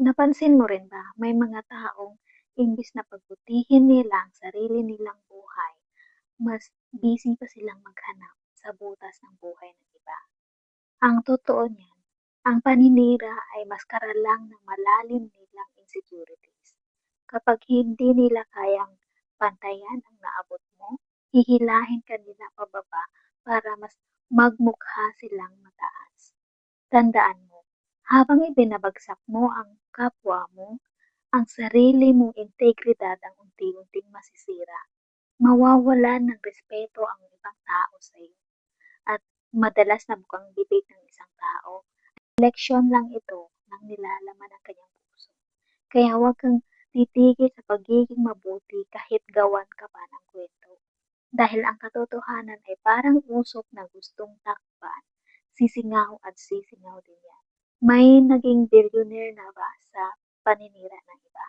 Napansin mo rin ba, may mga taong imbis na pagbutihin nila ang sarili nilang buhay, mas busy pa silang maghanap sa butas ng buhay ng iba. Ang totoo niyan, ang paninira ay maskara lang ng malalim nilang insecurities. Kapag hindi nila kayang pantayan ang naabot mo, hihilahin ka nila pababa para mas magmukha silang mataas. Tandaan mo, habang ibinabagsak mo ang kapwa mo, ang sarili mong integridad ang unti-unting masisira. Mawawalan ng respeto ang ibang tao sa iyo. At madalas na bukang bibig ng isang tao, leksyon lang ito ng nilalaman ng kanyang puso. Kaya huwag kang titigil sa pagiging mabuti kahit gawan ka pa ng kwento. Dahil ang katotohanan ay parang usok na gustong takpan, sisingaw at sisingaw din yan. May naging billionaire na ba sa paninira ng iba?